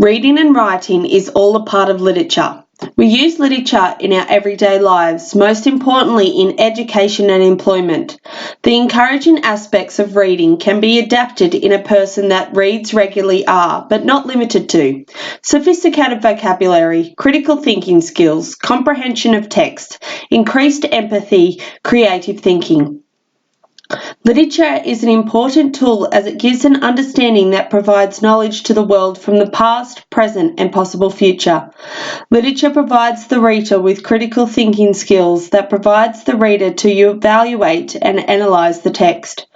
Reading and writing is all a part of literature. We use literature in our everyday lives, most importantly in education and employment. The encouraging aspects of reading can be adapted in a person that reads regularly are, but not limited to, sophisticated vocabulary, critical thinking skills, comprehension of text, increased empathy, creative thinking. Literature is an important tool as it gives an understanding that provides knowledge to the world from the past, present, and possible future. Literature provides the reader with critical thinking skills that provides the reader to evaluate and analyse the text.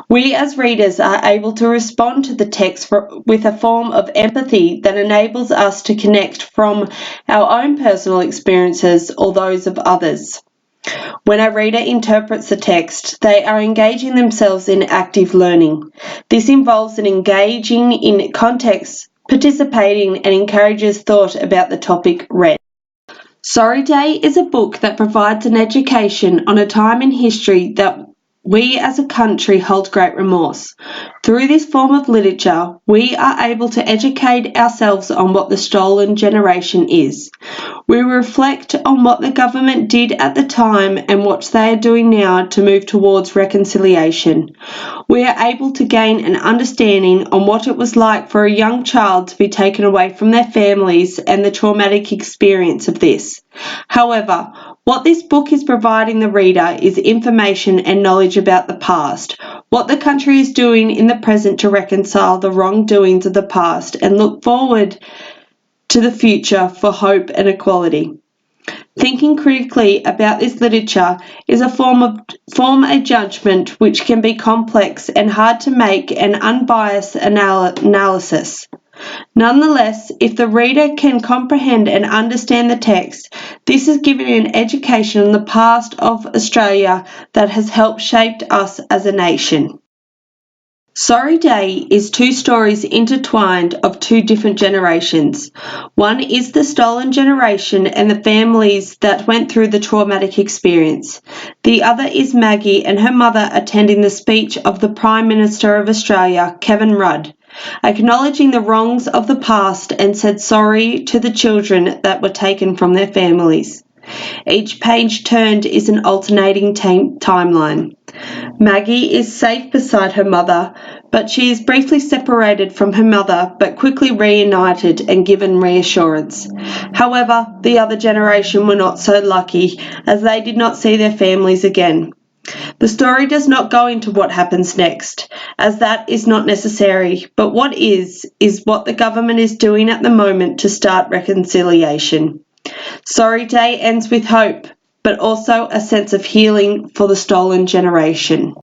We as readers are able to respond to the text with a form of empathy that enables us to connect from our own personal experiences or those of others. When a reader interprets the text, they are engaging themselves in active learning. This involves an engaging in context, participating, and encourages thought about the topic read. Sorry Day is a book that provides an education on a time in history that we as a country hold great remorse. Through this form of literature, we are able to educate ourselves on what the stolen generation is. We reflect on what the government did at the time and what they are doing now to move towards reconciliation. We are able to gain an understanding on what it was like for a young child to be taken away from their families and the traumatic experience of this. However, what this book is providing the reader is information and knowledge about the past, what the country is doing in the present to reconcile the wrongdoings of the past and look forward to the future for hope and equality. Thinking critically about this literature is a form a judgment which can be complex and hard to make an unbiased analysis. Nonetheless, if the reader can comprehend and understand the text, this is giving an education on the past of Australia that has helped shape us as a nation. Sorry Day is two stories intertwined of two different generations. One is the stolen generation and the families that went through the traumatic experience. The other is Maggie and her mother attending the speech of the Prime Minister of Australia, Kevin Rudd, acknowledging the wrongs of the past and said sorry to the children that were taken from their families. Each page turned is an alternating timeline. Maggie is safe beside her mother, but she is briefly separated from her mother but quickly reunited and given reassurance. However, the other generation were not so lucky as they did not see their families again. The story does not go into what happens next, as that is not necessary, but what is what the government is doing at the moment to start reconciliation. Sorry Day ends with hope, but also a sense of healing for the stolen generation.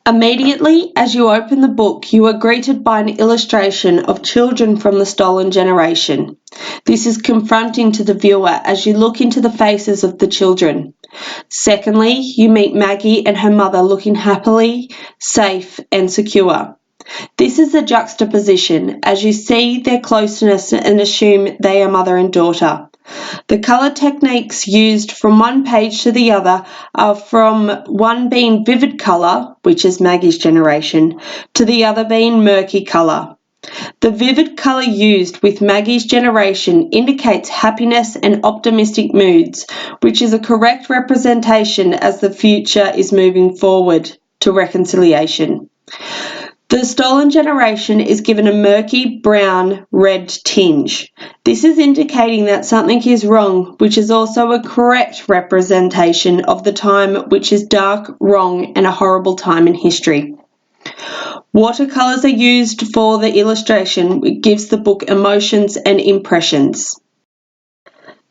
Immediately as you open the book, you are greeted by an illustration of children from the stolen generation. This is confronting to the viewer as you look into the faces of the children. Secondly, you meet Maggie and her mother looking happily, safe and secure. This is a juxtaposition as you see their closeness and assume they are mother and daughter. The colour techniques used from one page to the other are from one being vivid colour, which is Maggie's generation, to the other being murky colour. The vivid colour used with Maggie's generation indicates happiness and optimistic moods, which is a correct representation as the future is moving forward to reconciliation. The stolen generation is given a murky brown red tinge. This is indicating that something is wrong, which is also a correct representation of the time, which is dark, wrong, and a horrible time in history. Watercolours are used for the illustration, which gives the book emotions and impressions.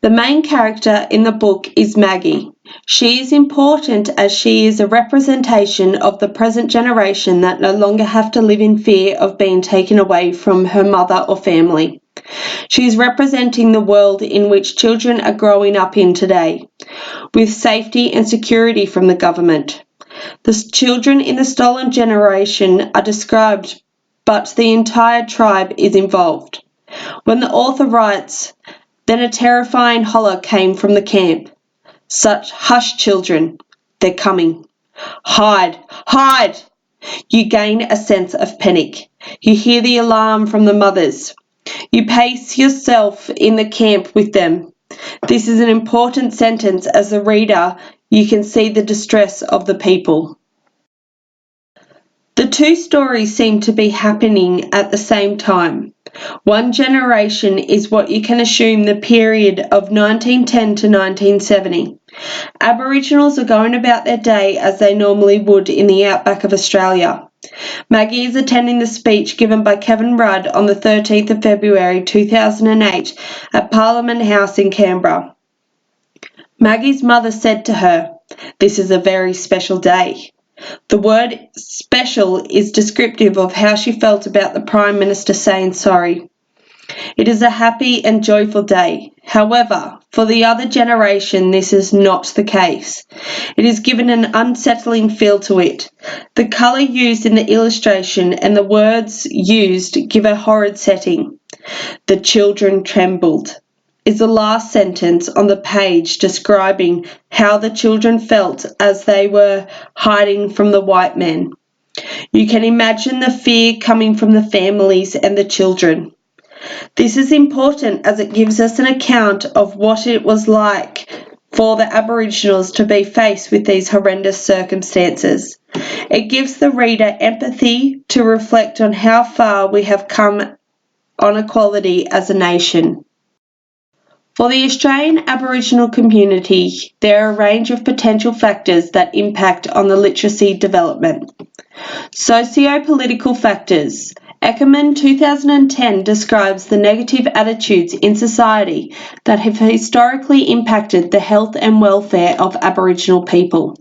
The main character in the book is Maggie. She is important as she is a representation of the present generation that no longer have to live in fear of being taken away from her mother or family. She is representing the world in which children are growing up in today, with safety and security from the government. The children in the stolen generation are described, but the entire tribe is involved. When the author writes, "Then a terrifying holler came from the camp. Such, hush children, they're coming. Hide, hide!" You gain a sense of panic. You hear the alarm from the mothers. You place yourself in the camp with them. This is an important sentence as the reader, you can see the distress of the people. The two stories seem to be happening at the same time. One generation is what you can assume the period of 1910 to 1970. Aboriginals are going about their day as they normally would in the outback of Australia. Maggie is attending the speech given by Kevin Rudd on the 13th of February 2008 at Parliament House in Canberra. Maggie's mother said to her, "This is a very special day." The word special is descriptive of how she felt about the Prime Minister saying sorry. It is a happy and joyful day. However, for the other generation, this is not the case. It is given an unsettling feel to it. The colour used in the illustration and the words used give a horrid setting. The children trembled is the last sentence on the page describing how the children felt as they were hiding from the white men. You can imagine the fear coming from the families and the children. This is important as it gives us an account of what it was like for the Aboriginals to be faced with these horrendous circumstances. It gives the reader empathy to reflect on how far we have come on equality as a nation. For the Australian Aboriginal community, there are a range of potential factors that impact on the literacy development. Socio-political factors. Eckermann 2010 describes the negative attitudes in society that have historically impacted the health and welfare of Aboriginal people.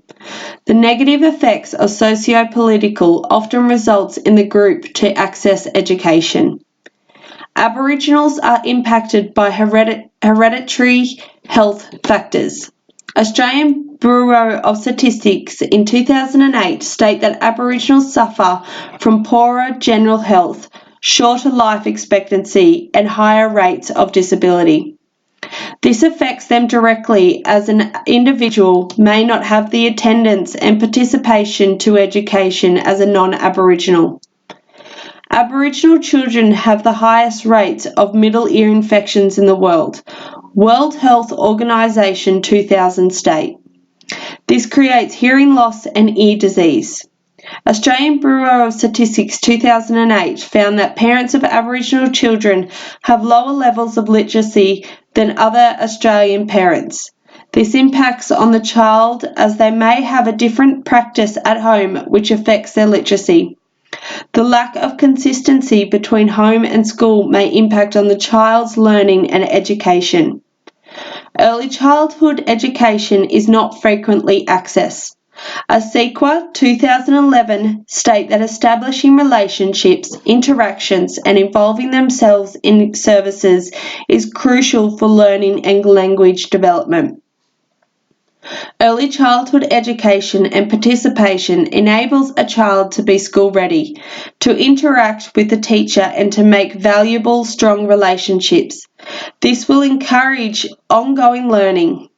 The negative effects of socio-political often results in the group to access education. Aboriginals are impacted by hereditary health factors. Australian Bureau of Statistics in 2008 state that Aboriginals suffer from poorer general health, shorter life expectancy and higher rates of disability. This affects them directly as an individual may not have the attendance and participation to education as a non-Aboriginal. Aboriginal children have the highest rates of middle ear infections in the world. World Health Organization 2000 state. This creates hearing loss and ear disease. Australian Bureau of Statistics 2008 found that parents of Aboriginal children have lower levels of literacy than other Australian parents. This impacts on the child as they may have a different practice at home which affects their literacy. The lack of consistency between home and school may impact on the child's learning and education. Early childhood education is not frequently accessed. ASEQA 2011 state that establishing relationships, interactions and involving themselves in services is crucial for learning and language development. Early childhood education and participation enables a child to be school ready, to interact with the teacher and to make valuable, strong relationships. This will encourage ongoing learning.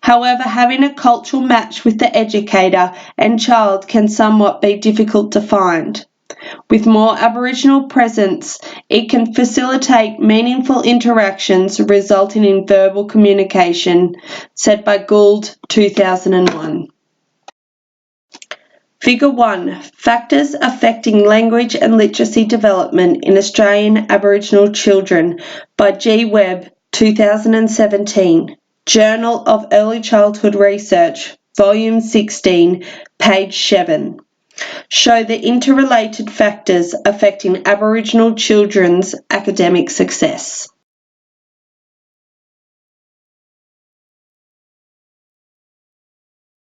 However, having a cultural match with the educator and child can somewhat be difficult to find. With more Aboriginal presence, it can facilitate meaningful interactions resulting in verbal communication, said by Gould 2001. Figure 1. Factors affecting language and literacy development in Australian Aboriginal children by G. Webb 2017. Journal of Early Childhood Research, Volume 16, page 7. Show the interrelated factors affecting Aboriginal children's academic success.